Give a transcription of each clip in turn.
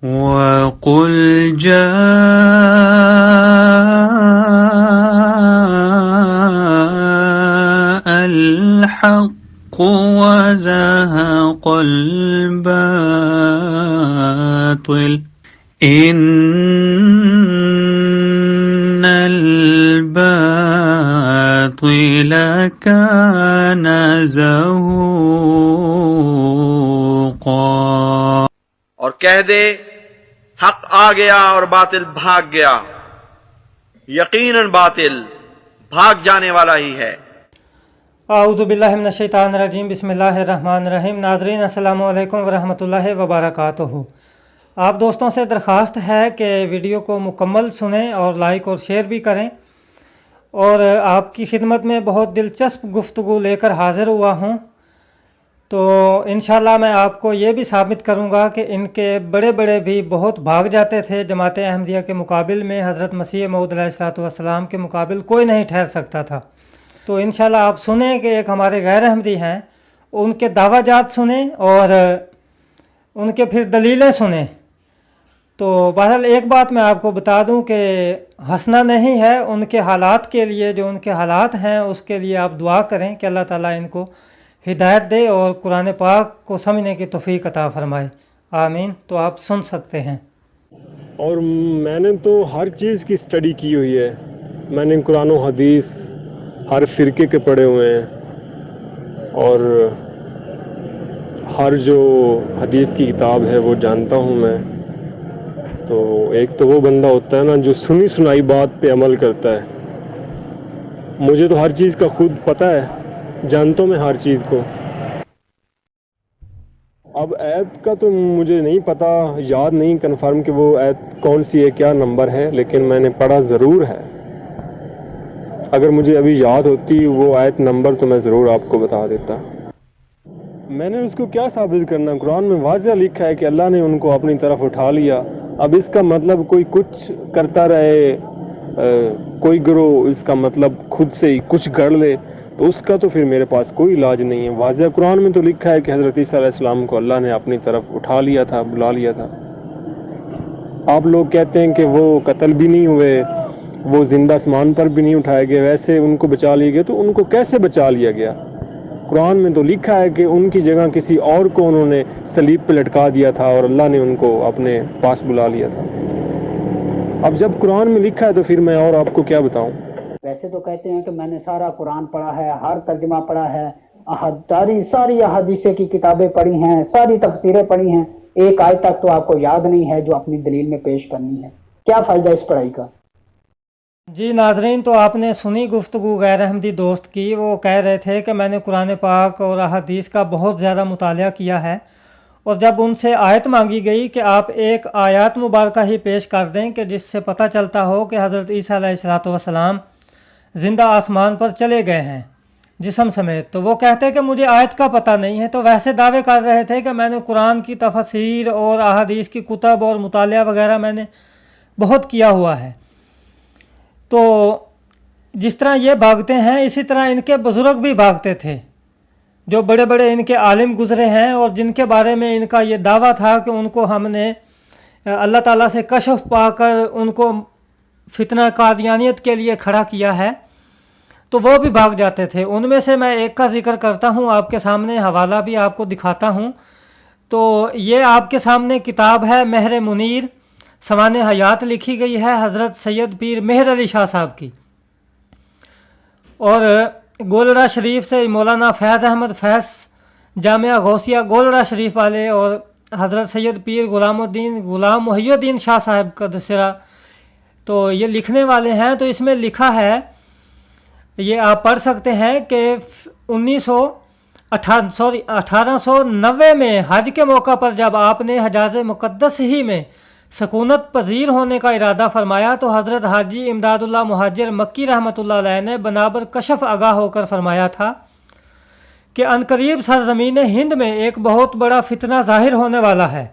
وَقُلْ جَاءَ الْحَقُّ وَزَهَقَ الْبَاطِلُ إِنَّ الْبَاطِلَ كَانَ زَهُوقًا۔ اور کہہ دے حق آ گیا اور باطل بھاگ گیا، یقیناً باطل بھاگ جانے والا ہی ہے۔ اعوذ باللہ من الشیطان الرجیم، بسم اللہ الرحمن الرحیم۔ ناظرین السلام علیکم ورحمۃ اللہ وبرکاتہ۔ آپ دوستوں سے درخواست ہے کہ ویڈیو کو مکمل سنیں اور لائک اور شیئر بھی کریں، اور آپ کی خدمت میں بہت دلچسپ گفتگو لے کر حاضر ہوا ہوں۔ تو انشاءاللہ میں آپ کو یہ بھی ثابت کروں گا کہ ان کے بڑے بڑے بھی بہت بھاگ جاتے تھے جماعت احمدیہ کے مقابل میں، حضرت مسیح موعود علیہ السلام کے مقابل کوئی نہیں ٹھہر سکتا تھا۔ تو انشاءاللہ آپ سنیں کہ ایک ہمارے غیر احمدی ہیں، ان کے دعویٰ جات سنیں اور ان کے پھر دلیلیں سنیں۔ تو بہرحال ایک بات میں آپ کو بتا دوں کہ ہنسنا نہیں ہے، ان کے حالات کے لیے، جو ان کے حالات ہیں اس کے لیے آپ دعا کریں کہ اللہ تعالیٰ ان کو ہدایت دے اور قرآن پاک کو سمجھنے کی توفیق عطا فرمائے، آمین۔ تو آپ سن سکتے ہیں۔ اور میں نے تو ہر چیز کی اسٹڈی کی ہوئی ہے، میں نے قرآن و حدیث ہر فرقے کے پڑھے ہوئے ہیں، اور ہر جو حدیث کی کتاب ہے وہ جانتا ہوں میں۔ تو ایک تو وہ بندہ ہوتا ہے نا جو سنی سنائی بات پہ عمل کرتا ہے، مجھے تو ہر چیز کا خود پتہ ہے، جانتا ہوں میں ہر چیز کو۔ اب ایت کا تو مجھے نہیں پتہ، یاد نہیں کنفرم کہ وہ ایت کون سی ہے، کیا نمبر ہے، لیکن میں نے پڑھا ضرور ہے۔ اگر مجھے ابھی یاد ہوتی وہ ایت نمبر تو میں ضرور آپ کو بتا دیتا۔ میں نے اس کو کیا ثابت کرنا، قرآن میں واضح لکھا ہے کہ اللہ نے ان کو اپنی طرف اٹھا لیا۔ اب اس کا مطلب کوئی کچھ کرتا رہے، کوئی گروہ اس کا مطلب خود سے ہی کچھ گڑھ لے، تو اس کا تو پھر میرے پاس کوئی علاج نہیں ہے۔ واضح قرآن میں تو لکھا ہے کہ حضرت عیسیٰ علیہ السلام کو اللہ نے اپنی طرف اٹھا لیا تھا، بلا لیا تھا۔ آپ لوگ کہتے ہیں کہ وہ قتل بھی نہیں ہوئے، وہ زندہ آسمان پر بھی نہیں اٹھائے گئے، ویسے ان کو بچا لیا گیا، تو ان کو کیسے بچا لیا گیا؟ قرآن میں تو لکھا ہے کہ ان کی جگہ کسی اور کو انہوں نے صلیب پہ لٹکا دیا تھا اور اللہ نے ان کو اپنے پاس بلا لیا تھا۔ اب جب قرآن میں لکھا ہے تو پھر میں اور آپ کو کیا بتاؤں؟ ویسے تو کہتے ہیں کہ میں نے سارا قرآن پڑھا ہے، ہر ترجمہ پڑھا ہے، ساری احادیث کی کتابیں پڑھی ہیں، ساری تفسیریں پڑھی ہیں، ایک آیت تک تو آپ کو یاد نہیں ہے جو اپنی دلیل میں پیش کرنی ہے۔ کیا فائدہ اس پڑھائی کا؟ جی ناظرین، تو آپ نے سنی گفتگو غیر احمدی دوست کی، وہ کہہ رہے تھے کہ میں نے قرآن پاک اور احادیث کا بہت زیادہ مطالعہ کیا ہے، اور جب ان سے آیت مانگی گئی کہ آپ ایک آیات مبارکہ ہی پیش کر دیں کہ جس سے پتہ چلتا ہو کہ حضرت عیسیٰ علیہ السلام زندہ آسمان پر چلے گئے ہیں جسم سمیت، تو وہ کہتے کہ مجھے آیت کا پتہ نہیں ہے۔ تو ویسے دعوے کر رہے تھے کہ میں نے قرآن کی تفسیر اور احادیث کی کتب اور مطالعہ وغیرہ میں نے بہت کیا ہوا ہے۔ تو جس طرح یہ بھاگتے ہیں اسی طرح ان کے بزرگ بھی بھاگتے تھے، جو بڑے بڑے ان کے عالم گزرے ہیں، اور جن کے بارے میں ان کا یہ دعویٰ تھا کہ ان کو ہم نے اللہ تعالیٰ سے کشف پا کر ان کو فتنہ قادیانیت کے لیے کھڑا کیا ہے، تو وہ بھی بھاگ جاتے تھے۔ ان میں سے میں ایک کا ذکر کرتا ہوں آپ کے سامنے، حوالہ بھی آپ کو دکھاتا ہوں۔ تو یہ آپ کے سامنے کتاب ہے مہر منیر، سوانح حیات لکھی گئی ہے حضرت سید پیر مہر علی شاہ صاحب کی، اور گولڑا شریف سے مولانا فیض احمد فیض جامعہ غوثیہ گولڑا شریف والے، اور حضرت سید پیر غلام محی الدین شاہ صاحب کا دسرا، تو یہ لکھنے والے ہیں۔ تو اس میں لکھا ہے، یہ آپ پڑھ سکتے ہیں کہ 1890 میں حج کے موقع پر جب آپ نے حجاز مقدس ہی میں سکونت پذیر ہونے کا ارادہ فرمایا، تو حضرت حاجی امداد اللہ مہاجر مکی رحمۃ اللہ علیہ نے بنابر کشف آگاہ ہو کر فرمایا تھا کہ عنقریب سرزمین ہند میں ایک بہت بڑا فتنہ ظاہر ہونے والا ہے،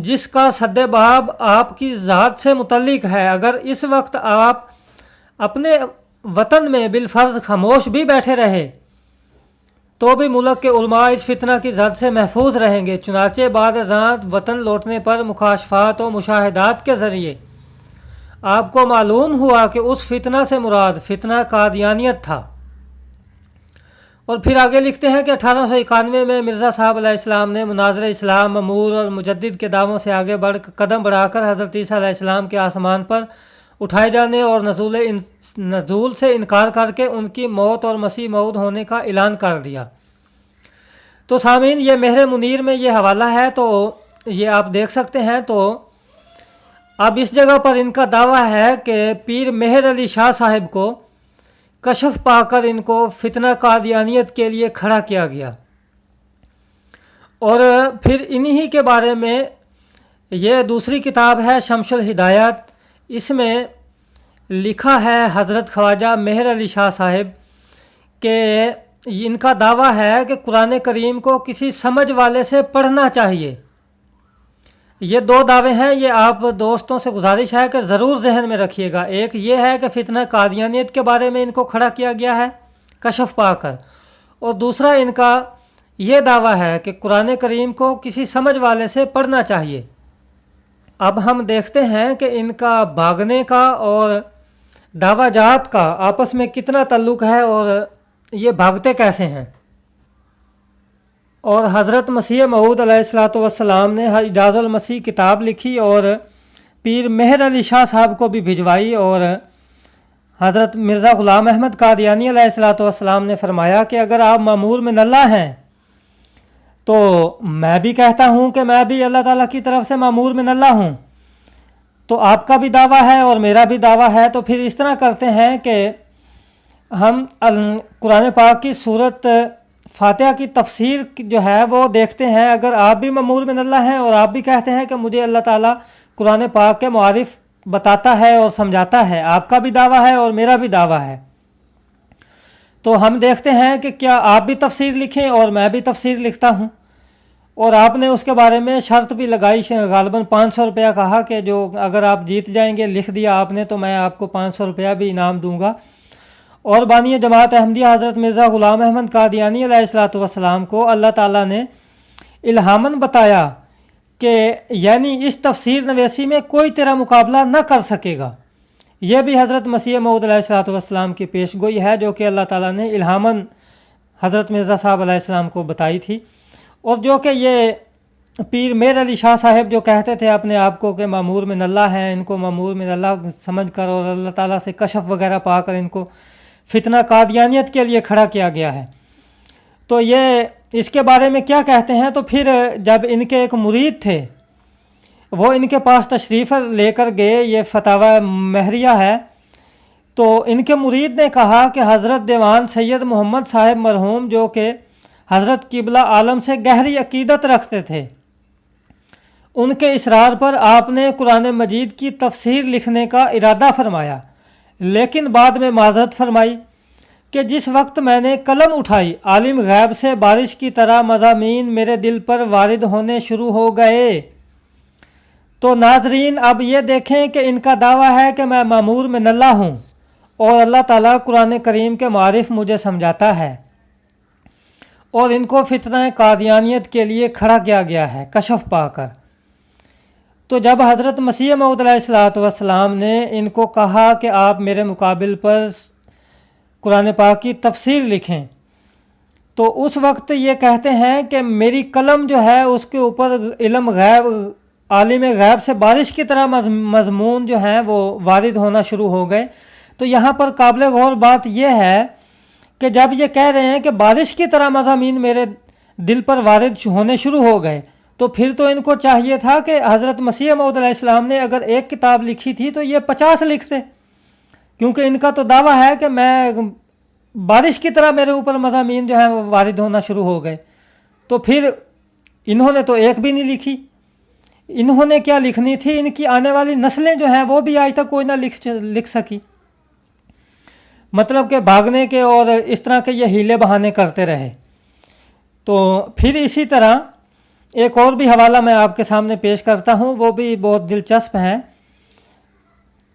جس کا سد باب آپ کی ذات سے متعلق ہے۔ اگر اس وقت آپ اپنے وطن میں بالفرض خاموش بھی بیٹھے رہے تو بھی ملک کے علماء اس فتنہ کی زد سے محفوظ رہیں گے۔ چنانچہ بعد ازاں وطن لوٹنے پر مکاشفات و مشاہدات کے ذریعے آپ کو معلوم ہوا کہ اس فتنہ سے مراد فتنہ قادیانیت تھا۔ اور پھر آگے لکھتے ہیں کہ 1891 میں مرزا صاحب علیہ السلام نے مناظر اسلام، مامور اور مجدد کے دعووں سے آگے قدم بڑھا کر حضرت عیسیٰ علیہ السلام کے آسمان پر اٹھائے جانے اور نزول سے انکار کر کے ان کی موت اور مسیح موعود ہونے کا اعلان کر دیا۔ تو سامعین، یہ مہر منیر میں یہ حوالہ ہے، تو یہ آپ دیکھ سکتے ہیں۔ تو اب اس جگہ پر ان کا دعویٰ ہے کہ پیر مہر علی شاہ صاحب کو کشف پا کر ان کو فتنہ قادیانیت کے لیے کھڑا کیا گیا۔ اور پھر انہی کے بارے میں یہ دوسری کتاب ہے شمس الہدایات، اس میں لکھا ہے حضرت خواجہ مہر علی شاہ صاحب کہ ان کا دعویٰ ہے کہ قرآن کریم کو کسی سمجھ والے سے پڑھنا چاہیے۔ یہ دو دعوے ہیں، یہ آپ دوستوں سے گزارش ہے کہ ضرور ذہن میں رکھیے گا۔ ایک یہ ہے کہ فتنہ قادیانیت کے بارے میں ان کو کھڑا کیا گیا ہے کشف پا کر، اور دوسرا ان کا یہ دعویٰ ہے کہ قرآن کریم کو کسی سمجھ والے سے پڑھنا چاہیے۔ اب ہم دیکھتے ہیں کہ ان کا بھاگنے کا اور دعویٰ جات کا آپس میں کتنا تعلق ہے اور یہ بھاگتے کیسے ہیں۔ اور حضرت مسیح موعود علیہ الصلوۃ والسلام نے اعجاز المسیح کتاب لکھی اور پیر مہر علی شاہ صاحب کو بھی بھجوائی، اور حضرت مرزا غلام احمد قادیانی علیہ الصلوۃ والسلام نے فرمایا کہ اگر آپ مامور من اللہ ہیں تو میں بھی کہتا ہوں کہ میں بھی اللہ تعالیٰ کی طرف سے مامور من اللہ ہوں، تو آپ کا بھی دعویٰ ہے اور میرا بھی دعویٰ ہے۔ تو پھر اس طرح کرتے ہیں کہ ہم قرآن پاک کی سورت فاتحہ کی تفسیر جو ہے وہ دیکھتے ہیں۔ اگر آپ بھی مامور من اللہ ہیں اور آپ بھی کہتے ہیں کہ مجھے اللہ تعالیٰ قرآن پاک کے معارف بتاتا ہے اور سمجھاتا ہے، آپ کا بھی دعویٰ ہے اور میرا بھی دعویٰ ہے، تو ہم دیکھتے ہیں کہ کیا آپ بھی تفسیر لکھیں اور میں بھی تفسیر لکھتا ہوں۔ اور آپ نے اس کے بارے میں شرط بھی لگائی، غالباً 500 روپیہ کہا کہ جو اگر آپ جیت جائیں گے، لکھ دیا آپ نے، تو میں آپ کو 500 روپیہ بھی انعام دوں گا۔ اور بانی جماعت احمدیہ حضرت مرزا غلام احمد قادیانی علیہ الصلوۃ والسلام کو اللہ تعالیٰ نے الہاماً بتایا کہ یعنی اس تفسیر نویسی میں کوئی تیرا مقابلہ نہ کر سکے گا۔ یہ بھی حضرت مسیح موعود علیہ الصلوۃ والسلام کی پیش گوئی ہے جو کہ اللہ تعالیٰ نے الہاماً حضرت مرزا صاحب علیہ السلام کو بتائی تھی، اور جو کہ یہ پیر مہر علی شاہ صاحب جو کہتے تھے اپنے آپ کو کہ مامور من اللہ ہیں، ان کو مامور من اللہ سمجھ کر اور اللہ تعالیٰ سے کشف وغیرہ پا کر ان کو فتنہ قادیانیت کے لیے کھڑا کیا گیا ہے۔ تو یہ اس کے بارے میں کیا کہتے ہیں؟ تو پھر جب ان کے ایک مرید تھے، وہ ان کے پاس تشریف لے کر گئے، یہ فتاوی مہریہ ہے، تو ان کے مرید نے کہا کہ حضرت دیوان سید محمد صاحب مرحوم جو کہ حضرت قبلہ عالم سے گہری عقیدت رکھتے تھے، ان کے اصرار پر آپ نے قرآن مجید کی تفسیر لکھنے کا ارادہ فرمایا، لیکن بعد میں معذرت فرمائی کہ جس وقت میں نے قلم اٹھائی، عالم غیب سے بارش کی طرح مضامین میرے دل پر وارد ہونے شروع ہو گئے۔ تو ناظرین، اب یہ دیکھیں کہ ان کا دعویٰ ہے کہ میں مامور من اللہ ہوں اور اللہ تعالیٰ قرآن کریم کے معارف مجھے سمجھاتا ہے، اور ان کو فتنہ قادیانیت کے لیے کھڑا کیا گیا ہے کشف پا کر۔ تو جب حضرت مسیح موعود علیہ الصلوۃ والسلام نے ان کو کہا کہ آپ میرے مقابل پر قرآن پاک کی تفسیر لکھیں، تو اس وقت یہ کہتے ہیں کہ میری قلم جو ہے اس کے اوپر علم غیب، عالم غیب سے بارش کی طرح مضمون جو ہیں وہ وارد ہونا شروع ہو گئے۔ تو یہاں پر قابل غور بات یہ ہے کہ جب یہ کہہ رہے ہیں کہ بارش کی طرح مضامین میرے دل پر وارد ہونے شروع ہو گئے، تو پھر تو ان کو چاہیے تھا کہ حضرت مسیح موعود علیہ السلام نے اگر ایک کتاب لکھی تھی تو یہ 50 لکھتے، کیونکہ ان کا تو دعویٰ ہے کہ میں بارش کی طرح میرے اوپر مضامین جو ہیں وہ وارد ہونا شروع ہو گئے۔ تو پھر انہوں نے تو ایک بھی نہیں لکھی، انہوں نے کیا لکھنی تھی؟ ان کی آنے والی نسلیں جو ہیں وہ بھی آج تک کوئی نہ لکھ سکی، مطلب کہ بھاگنے کے اور اس طرح کے یہ ہیلے بہانے کرتے رہے۔ تو پھر اسی طرح ایک اور بھی حوالہ میں آپ کے سامنے پیش کرتا ہوں، وہ بھی بہت دلچسپ ہے۔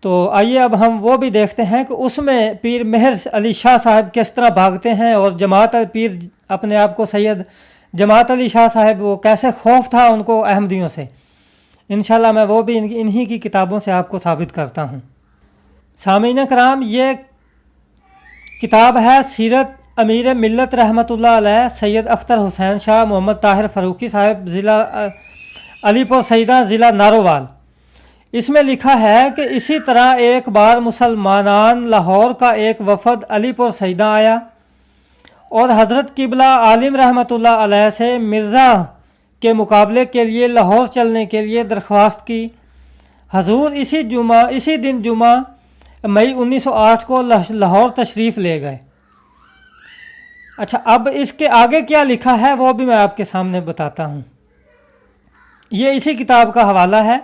تو آئیے اب ہم وہ بھی دیکھتے ہیں کہ اس میں پیر مہر علی شاہ صاحب کس طرح بھاگتے ہیں، اور جماعت پیر اپنے آپ کو سید جماعت علی شاہ صاحب وہ کیسے خوف تھا ان کو احمدیوں سے۔ انشاءاللہ میں وہ بھی انہی کی کتابوں سے آپ کو ثابت کرتا ہوں۔ سامعین کرام، یہ کتاب ہے سیرت امیر ملت رحمۃ اللہ علیہ سید اختر حسین شاہ محمد طاہر فاروقی صاحب، ضلع علی پور سیدہ، ضلع ناروال۔ اس میں لکھا ہے کہ اسی طرح ایک بار مسلمانان لاہور کا ایک وفد علی پور سیدہ آیا اور حضرت قبلہ عالم رحمۃ اللہ علیہ سے مرزا کے مقابلے کے لیے لاہور چلنے کے لیے درخواست کی۔ حضور اسی دن جمعہ مئی 1908 کو لاہور تشریف لے گئے۔ اچھا، اب اس کے آگے کیا لکھا ہے وہ بھی میں آپ کے سامنے بتاتا ہوں۔ یہ اسی کتاب کا حوالہ ہے۔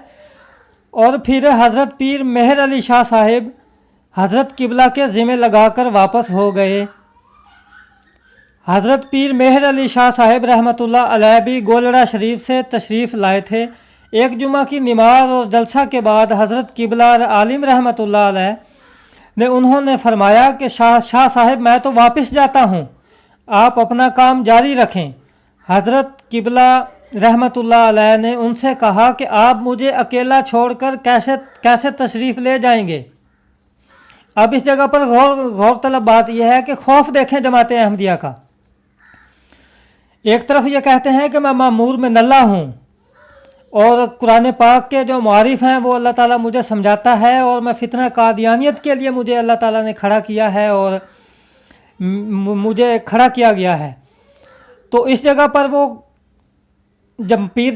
اور پھر حضرت پیر مہر علی شاہ صاحب حضرت قبلہ کے ذمہ لگا کر واپس ہو گئے۔ حضرت پیر مہر علی شاہ صاحب رحمۃ اللہ علیہ بھی گولڑا شریف سے تشریف لائے تھے۔ ایک جمعہ کی نماز اور جلسہ کے بعد حضرت قبلہ عالم رحمۃ اللہ علیہ انہوں نے فرمایا کہ شاہ صاحب میں تو واپس جاتا ہوں، آپ اپنا کام جاری رکھیں۔ حضرت قبلہ رحمۃ اللہ علیہ نے ان سے کہا کہ آپ مجھے اکیلا چھوڑ کر کیسے تشریف لے جائیں گے؟ اب اس جگہ پر غور طلب بات یہ ہے کہ خوف دیکھیں جماعت احمدیہ کا۔ ایک طرف یہ کہتے ہیں کہ میں مامور من اللہ ہوں، اور قرآن پاک کے جو معارف ہیں وہ اللہ تعالیٰ مجھے سمجھاتا ہے، اور میں فتنہ قادیانیت کے لیے مجھے اللہ تعالیٰ نے کھڑا کیا ہے اور مجھے کھڑا کیا گیا ہے۔ تو اس جگہ پر وہ پیر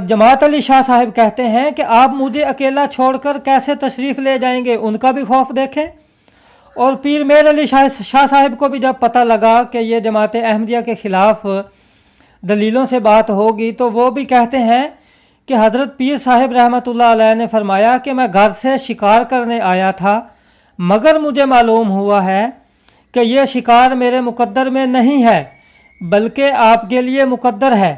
جماعت علی شاہ صاحب کہتے ہیں کہ آپ مجھے اکیلا چھوڑ کر کیسے تشریف لے جائیں گے؟ ان کا بھی خوف دیکھیں۔ اور پیر مہر علی شاہ صاحب کو بھی جب پتہ لگا کہ یہ جماعت احمدیہ کے خلاف دلیلوں سے بات ہوگی تو وہ بھی کہتے ہیں کہ حضرت پیر صاحب رحمۃ اللہ علیہ نے فرمایا کہ میں گھر سے شکار کرنے آیا تھا، مگر مجھے معلوم ہوا ہے کہ یہ شکار میرے مقدر میں نہیں ہے بلکہ آپ کے لیے مقدر ہے،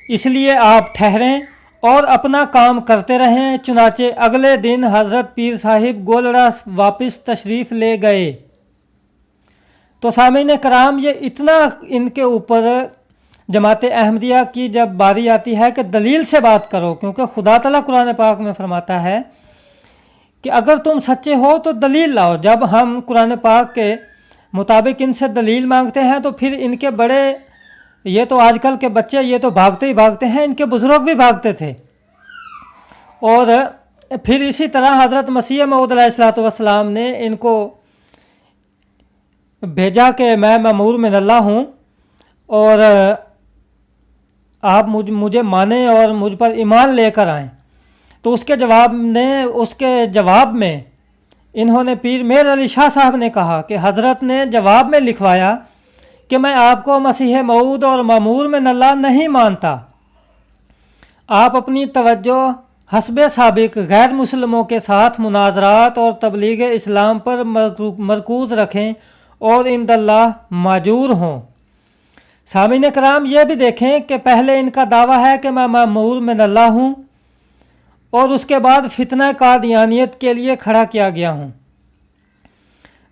اس لیے آپ ٹھہریں اور اپنا کام کرتے رہیں۔ چنانچہ اگلے دن حضرت پیر صاحب گولڑا واپس تشریف لے گئے۔ تو سامعین کرام، یہ اتنا ان کے اوپر جماعت احمدیہ کی جب باری آتی ہے کہ دلیل سے بات کرو، کیونکہ خدا تعالیٰ قرآن پاک میں فرماتا ہے کہ اگر تم سچے ہو تو دلیل لاؤ۔ جب ہم قرآن پاک کے مطابق ان سے دلیل مانگتے ہیں تو پھر ان کے بڑے، یہ تو آج کل کے بچے یہ تو بھاگتے ہی بھاگتے ہیں، ان کے بزرگ بھی بھاگتے تھے۔ اور پھر اسی طرح حضرت مسیح موعود علیہ السلام نے ان کو بھیجا کہ میں مامور من اللہ ہوں اور آپ مجھے مانیں اور مجھ پر ایمان لے کر آئیں۔ تو اس کے جواب میں انہوں نے پیر مہر علی شاہ صاحب نے کہا کہ حضرت نے جواب میں لکھوایا کہ میں آپ کو مسیح موعود اور مامور من اللہ نہیں مانتا۔ آپ اپنی توجہ حسب سابق غیر مسلموں کے ساتھ مناظرات اور تبلیغ اسلام پر مرکوز رکھیں اور عند اللہ ماجور ہوں۔ سامعین کرام، یہ بھی دیکھیں کہ پہلے ان کا دعویٰ ہے کہ میں مامور من اللہ ہوں، اور اس کے بعد فتنہ قادیانیت کے لیے کھڑا کیا گیا ہوں۔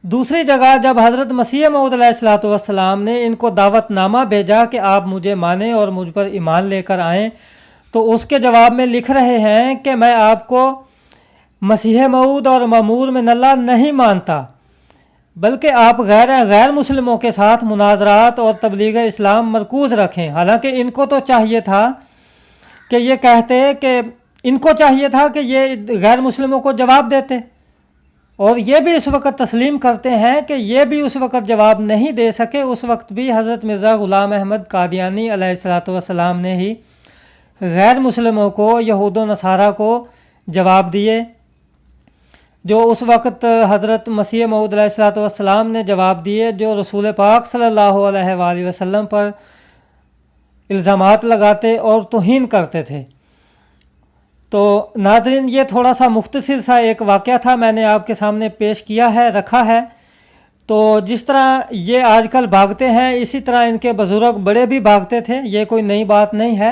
دوسری جگہ جب حضرت مسیح موعود علیہ السلام نے ان کو دعوت نامہ بھیجا کہ آپ مجھے مانیں اور مجھ پر ایمان لے کر آئیں، تو اس کے جواب میں لکھ رہے ہیں کہ میں آپ کو مسیح موعود اور مامور من اللہ نہیں مانتا، بلکہ آپ غیر مسلموں کے ساتھ مناظرات اور تبلیغ اسلام مرکوز رکھیں۔ حالانکہ ان کو تو چاہیے تھا کہ یہ کہتے کہ ان کو چاہیے تھا کہ یہ غیر مسلموں کو جواب دیتے، اور یہ بھی اس وقت تسلیم کرتے ہیں کہ یہ بھی اس وقت جواب نہیں دے سکے۔ اس وقت بھی حضرت مرزا غلام احمد قادیانی علیہ السلام نے ہی غیر مسلموں کو، یہود و نصارہ کو جواب دیے، جو اس وقت حضرت مسیح موعود علیہ السلام نے جواب دیے، جو رسول پاک صلی اللہ علیہ وآلہ وسلم پر الزامات لگاتے اور توہین کرتے تھے۔ تو ناظرین، یہ تھوڑا سا مختصر سا ایک واقعہ تھا، میں نے آپ کے سامنے پیش کیا ہے، رکھا ہے۔ تو جس طرح یہ آج کل بھاگتے ہیں، اسی طرح ان کے بزرگ بڑے بھی بھاگتے تھے، یہ کوئی نئی بات نہیں ہے۔